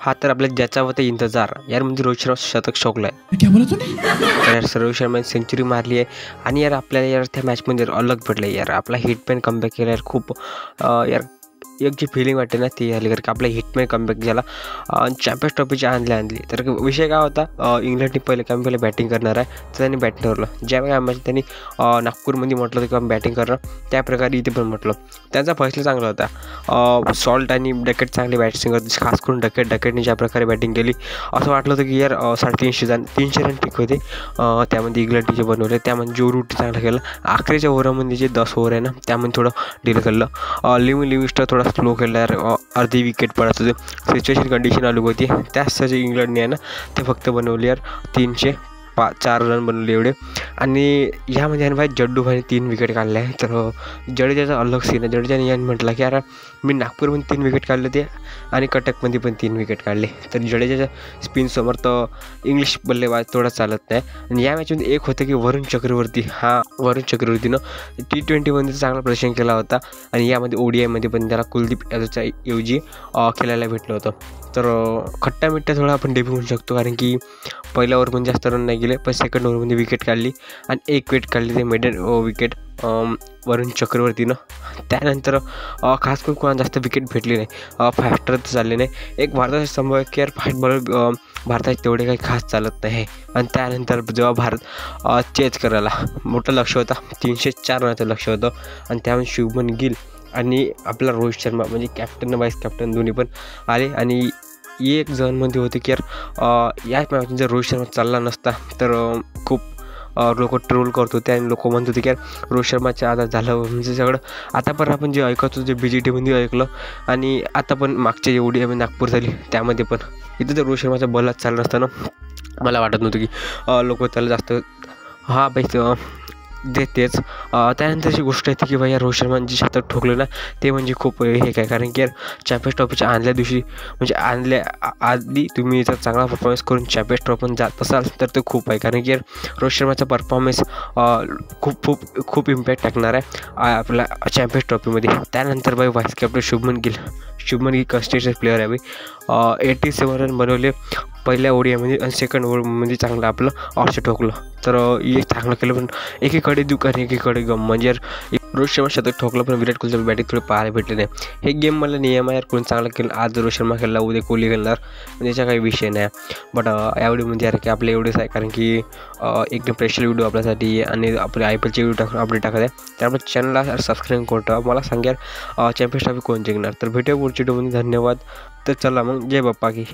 हा तर आपल्या ज्याचा होता इंतजार यार, म्हणजे रोहित शर्मा शतक शोकलाय. क्या बोला तूने? तर यार रोहित शर्माने सेंचुरी मारली आहे आणि यार आपल्याला यार त्या मॅचमध्ये अलग भेटलं यार. आपला हिटमॅन कमबॅक केला यार. खूप यार एक जी फिलिंग वाटते ना ती आली, कारण की आपला हिटमॅन कमबॅक झाला. चॅम्पियन्स ट्रॉफीची आणली. तर विषय काय होता, इंग्लंडने पहिले बॅटिंग करणार आहे, तर त्यांनी बॅटिंग ठरवलं. ज्या मॅच त्यांनी नागपूरमध्ये म्हटलं होतं किंवा बॅटिंग करणं, त्या प्रकारे इथे पण म्हटलं. त्यांचा फैसला चांगला होता. सॉल्ट आणि डकेट चांगली बॅटिंग होती, खास करून डकेटने ज्या प्रकारे बॅटिंग केली असं वाटलं होतं की यार 350 रन ठीक होते. त्यामध्ये इंग्लंडने जे बनवले त्यामध्ये जो रूट चांगला केला. अखेरच्या ओव्हरमध्ये जे 10 ओव्हर आहे ना त्यामध्ये थोडं डील केलं. लिव्हिंगस्टन थोडा स्लो केला यार. अर्धी विकेट पडत होते, सिच्युएशन कंडिशन अलग होती. त्यासाठी इंग्लंडने आहे ना ते फक्त बनवले यार 304 रन बनवले एवढे. आणि ह्यामध्ये आहे भाई जड्डू भाईने 3 विकेट काढल्या आहे. तर जडेजाचा अलग सीन आहे. जडेजाने याने म्हटलं की यार मी नागपूरमध्ये 3 विकेट काढले ते आणि कटकमध्ये पण 3 विकेट काढले. तर जडेजाच्या स्पिनसमोर तर इंग्लिश बल्लेबाज थोडा चालत नाही. आणि या मॅचमध्ये एक होतं की वरुण चक्रवर्तीनं T20मध्ये चांगला प्रदर्शन केला होता आणि यामध्ये ODIमध्ये पण त्याला कुलदीप यादवच्या ऐवजी खेळायला भेटलं होतं. तर खट्टा मिठ्ठा थोडा आपण डेब्यू म्हणू शकतो, कारण की पहिल्या ओव्हरमध्ये जास्त रन नाही गेले, पण सेकंड ओव्हरमध्ये विकेट काढली आणि 1 विकेट काढली ते मेडन विकेट वरुण चक्रवर्तीनं. त्यानंतर खास करून कोणाला जास्त विकेट भेटली नाही. 5 स्टार तर चालले नाही. एक भारताचा संभव की यार फास्ट बॉलर भारतात तेवढे काही खास चालत नाही. आणि त्यानंतर जेव्हा भारत चेज करायला मोठं लक्ष होता, 304 रनाचं लक्ष होतं. आणि त्यामध्ये शुभमन गिल आणि आपला रोहित शर्मा म्हणजे कॅप्टन वाईस कॅप्टन दोन्ही पण आले. आणि एक जणमध्ये होते की यार याच मॅच जर रोहित शर्मा चालला नसता तर खूप लोक ट्रोल करत होते आणि लोक म्हणत होते की यार रोहित शर्माच्या आता झालं म्हणजे सगळं. आता पण आपण जे ऐकत होतो, जे BGTमध्ये ऐकलं आणि आता पण मागच्या जेवढी आम्ही नागपूर झाली त्यामध्ये पण इथं तर रोहित शर्माचा बॉलच चाललं नसताना मला वाटत नव्हतं की लोक त्याला जास्त देतेच. त्यानंतरची गोष्ट येते की भाई रोहित शर्माने जे शतक ठोकलं ना ते म्हणजे खूप हे काय, कारण की यार चॅम्पियन्स ट्रॉफीच्या आणल्या दिवशी म्हणजे आधी तुम्ही जर चांगला परफॉर्मन्स करून चॅम्पियन्स ट्रॉफी जात असाल तर ते खूप आहे. कारण की यार रोहित शर्माचा परफॉर्मन्स खूप इम्पॅक्ट टाकणार आहे आपल्या चॅम्पियन्स ट्रॉफीमध्ये. त्यानंतर भाई vice captain Shubman Gill consistent player आहे भाई. 87 रन बनवले पहिल्या ODIमध्ये आणि सेकंड ओव्हरमध्ये चांगलं आपलं ऑर्चर ठोकलं. तर एक चांगलं केलं, पण एकीकडे दुःख आणि एकीकडे गम. म्हणजे यार रोहित शर्मा शतक ठोकलं पण विराट कोहलीचं बॅटिंग थोडे पाहायला भेटले नाही. हे गेम मला नियम आहे यार, कोणी चांगलं केलं. आज रोहित शर्मा खेळला, उद्या कोहली खेळणार, त्याचा काही विषय नाही. बट यावेळी म्हणजे यार की आपलं एवढंच आहे, कारण की एकदम स्पेशल व्हिडिओ आपल्यासाठी आणि आपले IPLचे व्हिडिओ अपडेट टाकत आहे. त्यामुळे चॅनलला सबस्क्राईब करून मला सांगा चॅम्पियन्स ट्रॉफी कोण जिंकणार. तर भेटूया पुढच्या व्हिडिओमध्ये. धन्यवाद. तर चला मग, जय बाप्पा की.